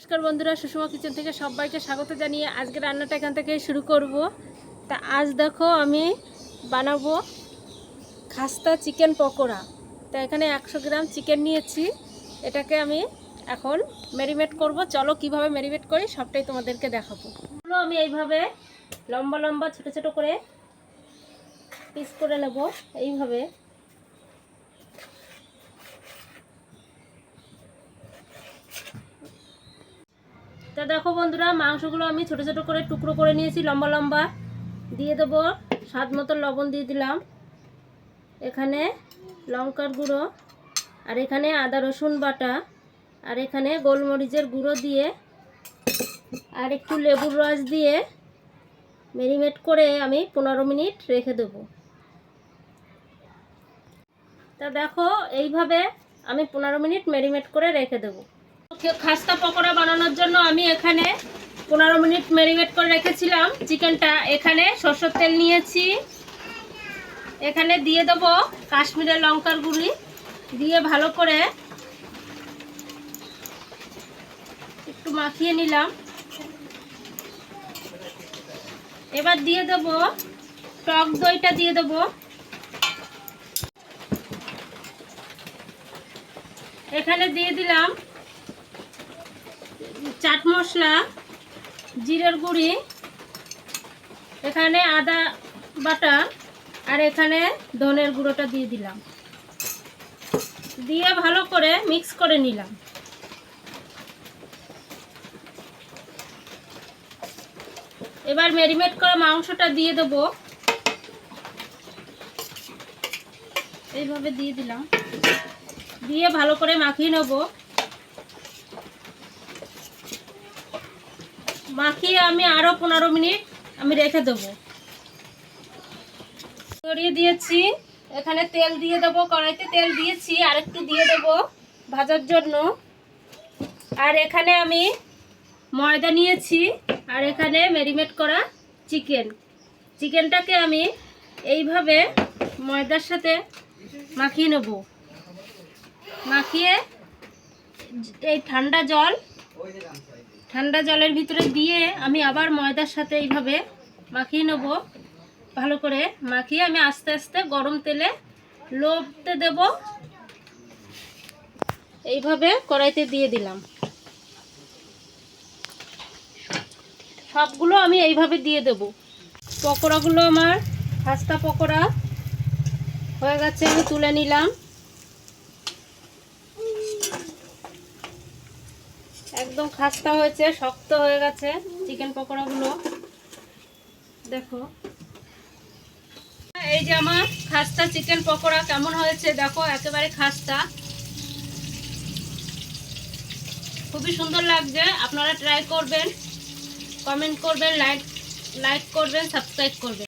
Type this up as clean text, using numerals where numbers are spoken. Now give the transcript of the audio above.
নমস্কার বন্ধুরা, সুষমা কিচেন থেকে সবাইকে স্বাগত জানিয়ে আজকে রান্নাটা এখান থেকে শুরু করব। তা আজ দেখো আমি বানাবো খাস্তা চিকেন পকোড়া। তা এখানে 100 গ্রাম চিকেন নিয়েছি, এটাকে আমি এখন ম্যারিনেট করব। চলো কিভাবে ম্যারিনেট করি সবটাই তোমাদেরকে দেখাবো। আমি এইভাবে লম্বা লম্বা ছোট ছোট করে পিস করে নেব এইভাবে। তা দেখো বন্ধুরা, মাংসগুলো আমি ছোট ছোট করে টুকরো করে নিয়েছি লম্বা লম্বা। দিয়ে দেবো স্বাদ মতো লবণ দিয়ে দিলাম, এখানে লঙ্কার গুঁড়ো, আর এখানে আদা রসুন বাটা, আর এখানে গোলমরিচের গুঁড়ো দিয়ে আর একটু লেবুর রস দিয়ে ম্যারিনেট করে আমি 15 মিনিট রেখে দেবো। তা দেখো এইভাবে আমি 15 মিনিট ম্যারিনেট করে রেখে দেবো। খাস্তা পকোড়া বানানোর জন্য আমি এখানে 15 মিনিট ম্যারিনেট করে রেখেছিলাম চিকেনটা। এখানে সরষের তেল নিয়েছি, এখানে দিয়ে দেবো কাশ্মীরের লঙ্কার গুঁড়ি, দিয়ে ভালো করে একটু মাখিয়ে নিলাম। এবার দিয়ে দেবো টক দইটা, দিয়ে দেবো এখানে, দিয়ে দিলাম চাট মশলা, জিরের গুঁড়ি, এখানে আদা বাটা, আর এখানে ধনের গুঁড়োটা দিয়ে দিলাম। দিয়ে ভালো করে মিক্স করে নিলাম। এবার ম্যারিনেট করা মাংসটা দিয়ে দেবো, এইভাবে দিয়ে দিলাম। দিয়ে ভালো করে মাখিয়ে নেব। মাখিয়ে আমি আরও 15 মিনিট আমি রেখে দেবো। সরিয়ে দিয়েছি, এখানে তেল দিয়ে দেবো, কড়াইতে তেল দিয়েছি, আর একটু দিয়ে দেবো ভাজার জন্য। আর এখানে আমি ময়দা নিয়েছি, আর এখানে ম্যারিনেট করা চিকেনটাকে আমি এইভাবে ময়দার সাথে মাখিয়ে নেব। মাখিয়ে এই ঠান্ডা জলের ভিতরে দিয়ে আমি আবার ময়দার সাথে এইভাবে মাখিয়ে নেব। ভালো করে মাখিয়ে আমি আস্তে আস্তে গরম তেলে লবতে দেব। এইভাবে কড়াইতে দিয়ে দিলাম। সবগুলো আমি এইভাবে দিয়ে দেব। পকোড়াগুলো আমার খাস্তা পকোড়া হয়ে গেছে, আমি তুলে নিলাম। একদম খাস্তা হয়েছে, শক্ত হয়ে গেছে চিকেন পকোড়াগুলো। দেখো এই যে আমার খাস্তা চিকেন পকোড়া কেমন হয়েছে দেখো, একেবারে খাস্তা, খুবই সুন্দর লাগছে। আপনারা ট্রাই করবেন, কমেন্ট করবেন, লাইক করবেন, সাবস্ক্রাইব করবেন।